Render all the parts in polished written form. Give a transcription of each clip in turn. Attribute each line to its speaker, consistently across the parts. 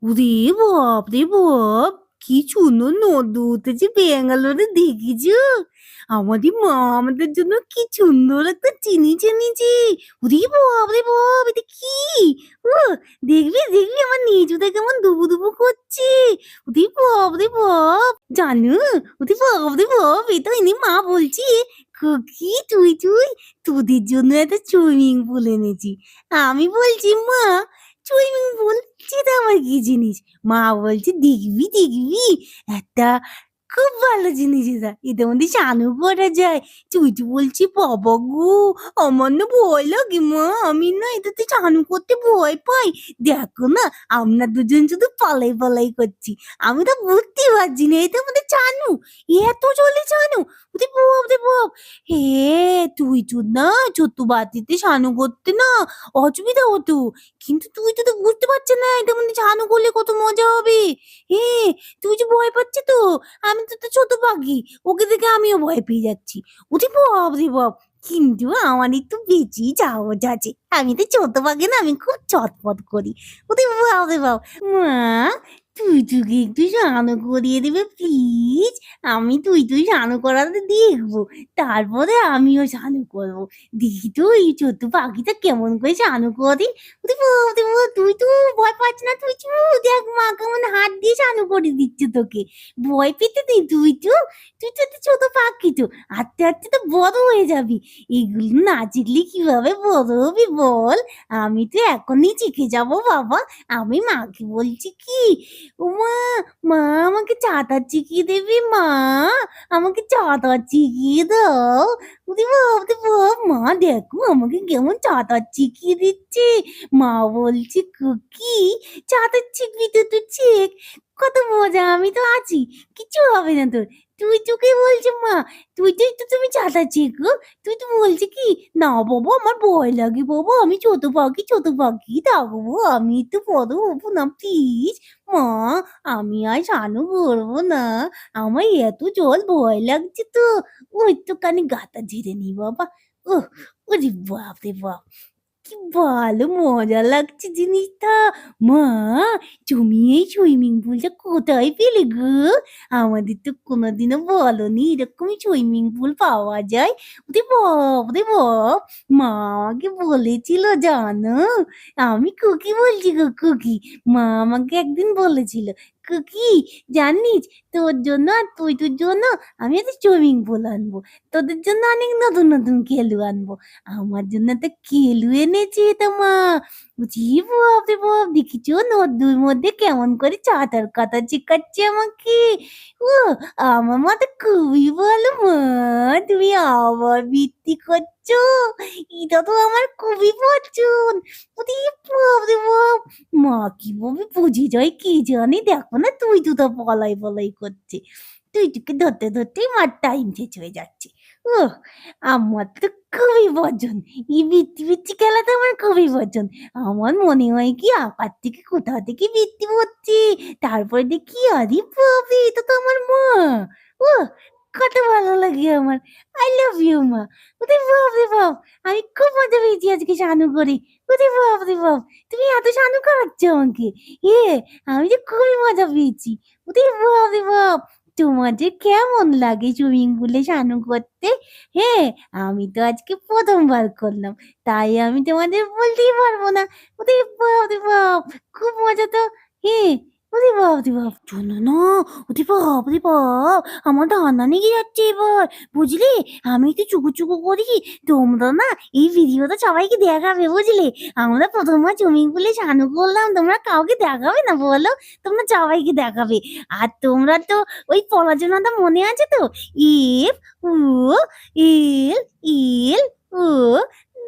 Speaker 1: ওরে বাপ রে বাপ! কি সুন্দর নদী উঠেছে ব্যাঙ্গালোরে দেখেছো? আমাদের মা আমাদের জন্য কি সুন্দর একটা জিনিস এনেছে। ওরে বাপ রে বাপ! এটা কি? ও দেখবি দেখবি আমার নিচুটা কেমন দুবু দুবু করছে। ওরে বাপ রে বাপ! জানো, ওরে বাপ রে বাপ! এটা এনে মা বলছে, খুকি তুই তুই তোদের জন্য একটা সুইমিং পুল এনেছি। আমি বলছি, মা সুইমিং পুল সেটা আবার কি জিনিস? মা বলছে, দেখবি দেখবি একটা খুব ভালো জিনিস এটা। এটার মধ্যে স্নানও করা যায়। চুইচু বলছি, বাবা গো! আমার না ভয় লাগে মা। আমি না এটাতে স্নান করতে ভয় পাই। দেখো না, আমরা দুজন শুধু পালাই পালাই করছি। আমি তো বুঝতে পারছি না এটার মধ্যে চানু, এত জলে চানু! ওরে বাপ রে বাপ! তুই না ছোট্ট বাটিতে স্নান করতে না অসুবিধা হতো। কিন্তু তুই তো বুঝতে পারছিস না এটার মধ্যে স্নান করলে কত মজা হবে। হে, তুই যে ভয় পাচ্ছিস তো, আমি তো ছোট পাখি, ওকে দেখে আমিও ভয় পেয়ে যাচ্ছি। ওরে বাপ রে বাপ! কিন্তু আমার একটু বেশি সাহস আছে। আমি তো ছোট পাখি না, আমি খুব চটপট করি। ওরে বাপ রে বাপ! মা, তুই একটু স্নান করিয়ে দেবে প্লিজ? আমি তুই স্নান করাতে দেখবো, তারপরে আমিও স্নান করবো। দেখি তো এই ছোট্ট পাখিটা কেমন করে স্নান করে। ওরে বাপ রে বাপ! তুই তো ভয় পাচ্ছিস না, দেখ মা কেমন হাত দিয়ে স্নান করে দিচ্ছে তোকে। ভয় পেতে নেই তুই তো একটা ছোট পাখি তো, আস্তে আস্তে তো বড় হয়ে যাবি। এগুলো না শিখলে কিভাবে বড় হবি বল? আমি তো এখনই শিখে যাবো বাবা। আমি মাকে বলছি কি, ও মা, মা আমাকে সাঁতার শিখিয়ে দেবে মা? আমাকে সাঁতার শিখিয়ে দাও। ওরে বাপ রে বাপ! মা দেখো আমাকে কেমন সাঁতার শিখিয়ে দিচ্ছে। মা বলছে, খুকি সাঁতার শিখবি তো তুই শেখ, কত মজা, আমি তো আছি, কিচ্ছু হবে না তোর। তুই তোকে বলছে মা, তুমি সাঁতার শেখো। তুই তো বলছে কি, না বাবা আমার ভয় লাগে বাবা, আমি ছোট পাখি থাকবো, আমি একটু বড় হবো না প্লিজ। মা, আমি আর স্নানও করবো না, আমার এত জল ভয় লাগছে তো। ওই একটুখানি গাটা ঝেড়ে নি বাবা। ওহ, ওরে বাপ রে বাপ! কি ভালো মজা লাগছে জিনিসটা। মা, তুমি এই সুইমিং পুলটা কোথায় পেলে গো? আমাদের তো কোনোদিনও বলনি এরকম সুইমিং পুল পাওয়া যায়। ওরে বাপ রে বাপ! মা আমাকে বলেছিল জানো? আমি খুকি বলছি গো, খুকি। মা আমাকে একদিন বলেছিল, খুকি জানিস, তোর জন্য আর তুইটুর জন্য আমি একটা সুইমিং পুল আনবো। তোদের জন্য অনেক নতুন নতুন খেলু আনবো। আমার জন্য একটা কেলু এনেছে তো মা। বলছি, বাপ রে বাপ! দেখেছো নদীর মধ্যে কেমন করে সাঁতার কাটা শেখাচ্ছে আমাকে। ও, আমার মা তো খুবই ভালো মা। তুমি আবার বৃত্তি করছো, এটা তো আমার খুবই পছন্দ। ওরে বাপ রে বাপ! মা কিভাবে বুঝে যায় কে জানে। দেখো না তুই তো পলাই পলাই করছে। তুই তোকে ধরতে ধরতেই মার টাইম শেষ হয়ে যাচ্ছে। ওহ, আমার তো খুবই পছন্দ। এই বৃত্তি বৃত্তি খেলাটা আমার খুবই পছন্দ। আমার মনে হয় কি আকাশ থেকে কোথা থেকে বৃত্তি পড়ছে। তারপরে দেখি, আরে বাপরে! এটা তো আমার মা। ওহ, কত ভালো লাগে আমার। I love you মা। ওরে বাপ রে বাপ! আমি খুব মজা পেয়েছি আজকে শানু করে। ওরে বাপ রে বাপ! তুমি এত শানু করাচ্ছ আমাকে। এ, আমি যে খুবই মজা পেয়েছি। ওরে বাপ রে বাপ! তোমার যে কেমন লাগে সুইমিং পুলে স্নান করতে? হ্যাঁ, আমি তো আজকে ১ম বার করলাম। তাই আমি তোমাদের বলতেই পারবো না। ওরে বাপ রে বাপ! খুব মজা তো। হ্যাঁ, ওরে বাপ রে বাপ! শোনো না, ওরে বাপ রে বাপ! আমার ধান্দা লেগে যাচ্ছে এবার। বুঝলি? আমি একটু চুকু করি। তোমরা না এই ভিডিওটা সবাইকে দেখাবে বুঝলে? আমরা ১ম বার সুইমিং পুলে স্নান করলাম। তোমরা কাউকে দেখাবে না বলো? তোমরা সবাইকে দেখাবে। আর তোমরা তো ওই পড়াশোনাটা মনে আছে তো? F, U, L, L, U,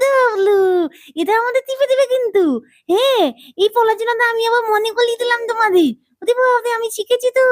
Speaker 1: W. এটা আমাদের টিপে দিবে কিন্তু। হ্যাঁ, এই পড়াশোনাটা আমি আবার মনে করিয়ে দিলাম তোমাদের। ওরে বাবারে! আমি শিখেছি তো।